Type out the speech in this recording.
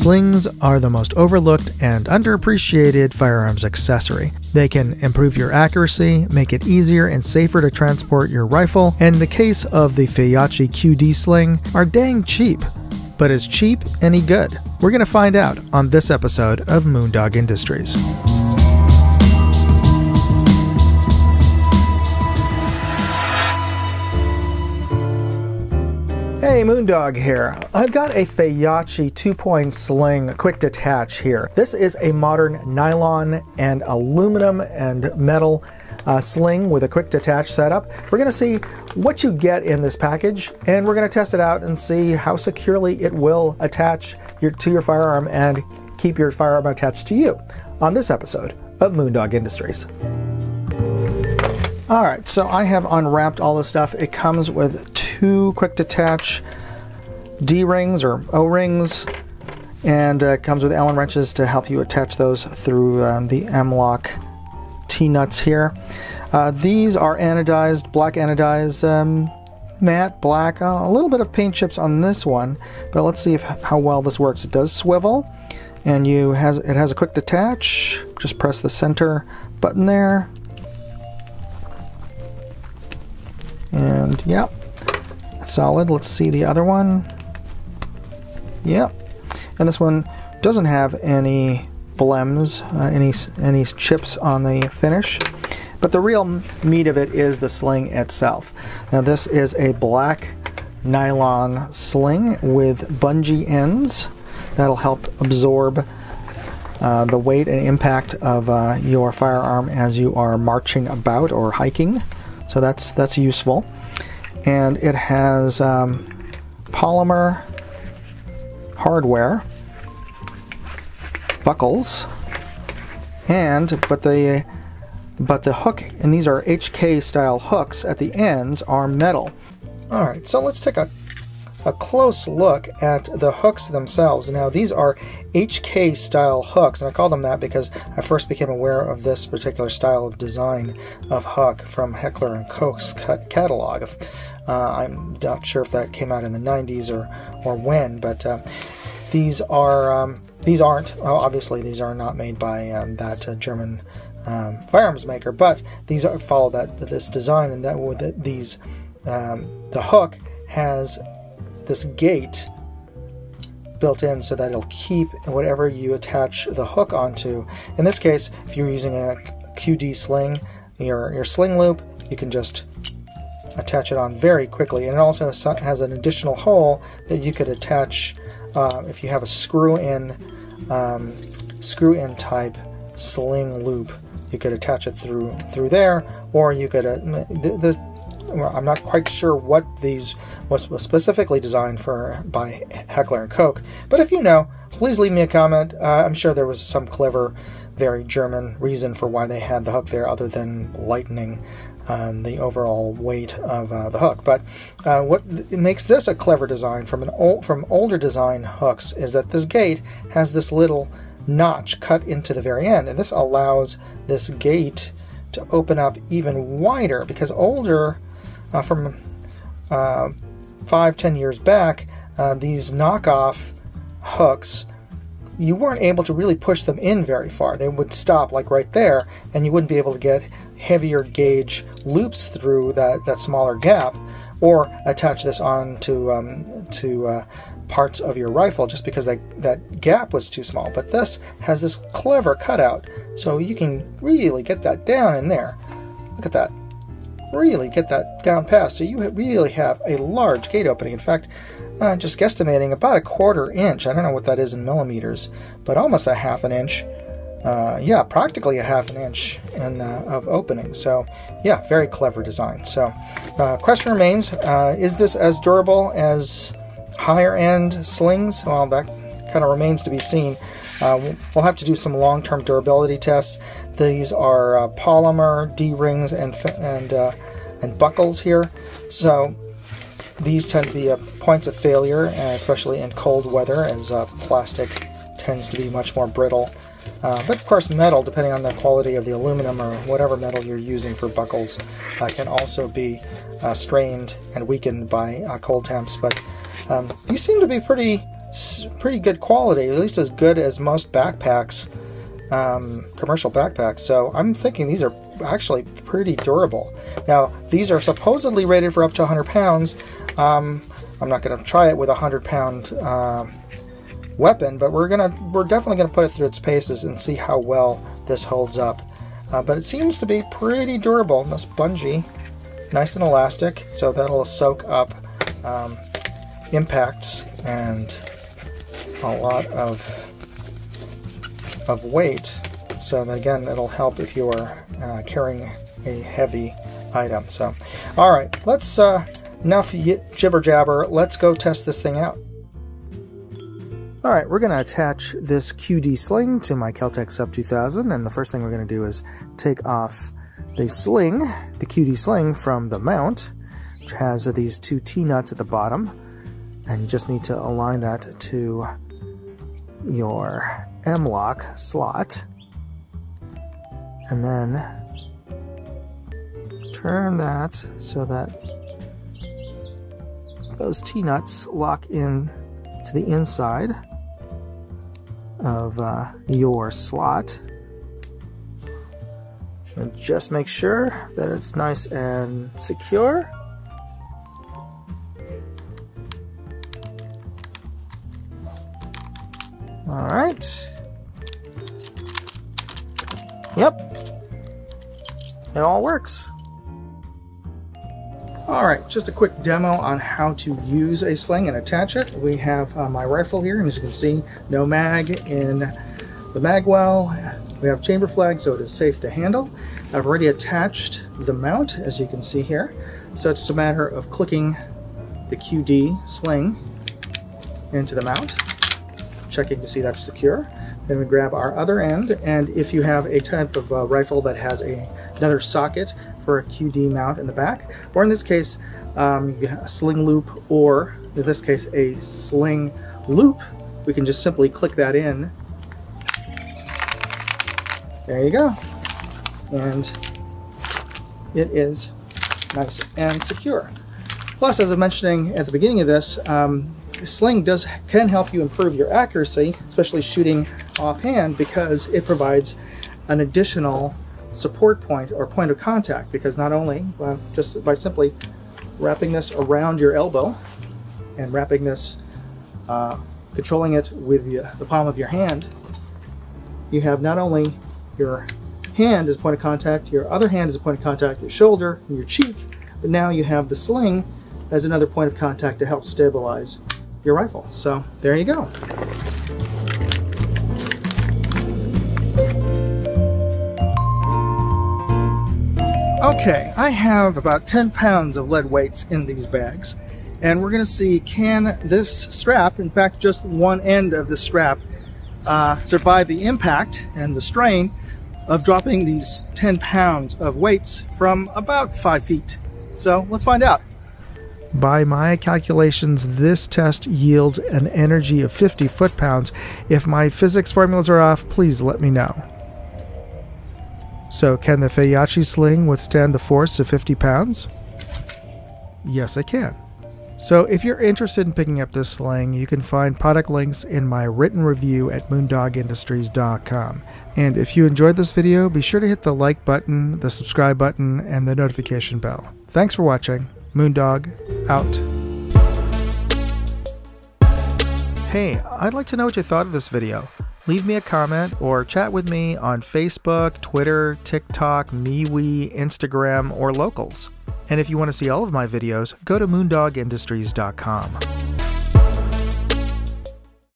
Slings are the most overlooked and underappreciated firearms accessory. They can improve your accuracy, make it easier and safer to transport your rifle, and in the case of the Feyachi QD sling, are dang cheap. But is cheap any good? We're going to find out on this episode of Moondog Industries. Hey, Moondog here. I've got a Feyachi 2-point sling quick detach here. This is a modern nylon and aluminum and metal sling with a quick detach setup. We're going to see what you get in this package, and we're going to test it out and see how securely it will attach to your firearm and keep your firearm attached to you on this episode of Moondog Industries. Alright, so I have unwrapped all the stuff. It comes with 2 quick detach D-rings or O-rings, and comes with Allen wrenches to help you attach those through the M-LOK T-nuts here. These are anodized, black anodized, matte black, a little bit of paint chips on this one, but let's see how well this works. It does swivel, and it has a quick detach. Just press the center button there. And yep, solid. Let's see the other one. Yep, and this one doesn't have any blems, any chips on the finish, but the real meat of it is the sling itself. Now this is a black nylon sling with bungee ends that'll help absorb the weight and impact of your firearm as you are marching about or hiking. So that's useful, and it has polymer hardware, buckles, but the hook, and these are HK style hooks at the ends, are metal. All right, so let's take a close look at the hooks themselves. Now these are HK style hooks, and I call them that because I first became aware of this particular style of design of hook from Heckler & Koch's catalog. I'm not sure if that came out in the 90s or when, but these aren't, obviously these are not made by that German firearms maker, but these follow this design, and that with the hook has this gate built in so that it'll keep whatever you attach the hook onto. In this case, if you're using a QD sling, your sling loop, you can just attach it on very quickly. And it also has an additional hole that you could attach if you have a screw-in type sling loop. You could attach it through there, or you could I'm not quite sure what these was specifically designed for by Heckler & Koch, but if you know, please leave me a comment. I'm sure there was some clever, very German reason for why they had the hook there, other than lightening the overall weight of the hook. But what makes this a clever design from older design hooks is that this gate has this little notch cut into the very end, and this allows this gate to open up even wider, because older from 5-10 years back, these knockoff hooks, you weren't able to really push them in very far. They would stop like right there, and you wouldn't be able to get heavier gauge loops through that smaller gap, or attach this on to parts of your rifle, just because that gap was too small. But this has this clever cutout, so you can really get that down in there. Look at that. Really get that down past, so you really have a large gate opening. In fact, just guesstimating about a 1/4 inch. I don't know what that is in millimeters, but almost a 1/2 inch. Yeah, practically a 1/2 inch of opening. So yeah, very clever design. So question remains, is this as durable as higher end slings? Well, that kind of remains to be seen. We'll have to do some long-term durability tests. These are polymer D-rings and buckles here, so these tend to be points of failure, especially in cold weather, as plastic tends to be much more brittle. But of course, metal, depending on the quality of the aluminum or whatever metal you're using for buckles, can also be strained and weakened by cold temps. But these seem to be pretty pretty good quality, at least as good as most backpacks, commercial backpacks. So I'm thinking these are actually pretty durable. Now, these are supposedly rated for up to 100 pounds. I'm not going to try it with a 100-pound weapon, but we're definitely going to put it through its paces and see how well this holds up. But it seems to be pretty durable, and the spongy, nice and elastic, so that'll soak up impacts and a lot of weight. So that, again, it'll help if you're carrying a heavy item. So, all right, let's enough jibber jabber. Let's go test this thing out. All right, we're going to attach this QD sling to my Kel-Tec Sub 2000, and the first thing we're going to do is take off the sling, the QD sling, from the mount, which has these two T-nuts at the bottom, and you just need to align that to your M-lock slot, and then turn that so that those T-nuts lock in to the inside of your slot, and just make sure that it's nice and secure. All right. Yep, it all works. Alright, just a quick demo on how to use a sling and attach it. We have my rifle here, and as you can see, no mag in the mag well. We have chamber flag, so it is safe to handle. I've already attached the mount, as you can see here. So it's just a matter of clicking the QD sling into the mount, checking to see that's secure. Then we grab our other end, and if you have a type of rifle that has another socket for a QD mount in the back, or in this case a sling loop, or in this case a sling loop, we can just simply click that in. There you go, and it is nice and secure. Plus, as I was mentioning at the beginning of this, sling can help you improve your accuracy, especially shooting offhand, because it provides an additional support point or point of contact, because not only just by simply wrapping this around your elbow and wrapping this, controlling it with the palm of your hand, you have not only your hand as point of contact, your other hand as a point of contact, your shoulder, and your cheek, but now you have the sling as another point of contact to help stabilize your rifle. So there you go. Okay, I have about 10 pounds of lead weights in these bags, and we're going to see, can this strap, in fact just one end of the strap, survive the impact and the strain of dropping these 10 pounds of weights from about 5 feet. So let's find out. By my calculations, this test yields an energy of 50 foot-pounds. If my physics formulas are off, please let me know. So, can the Feiyachi sling withstand the force of 50 pounds? Yes, it can. So, if you're interested in picking up this sling, you can find product links in my written review at moondogindustries.com. And if you enjoyed this video, be sure to hit the like button, the subscribe button, and the notification bell. Thanks for watching. Moondog out. Hey, I'd like to know what you thought of this video. Leave me a comment or chat with me on Facebook, Twitter, TikTok, MeWe, Instagram, or Locals. And if you want to see all of my videos, go to moondogindustries.com.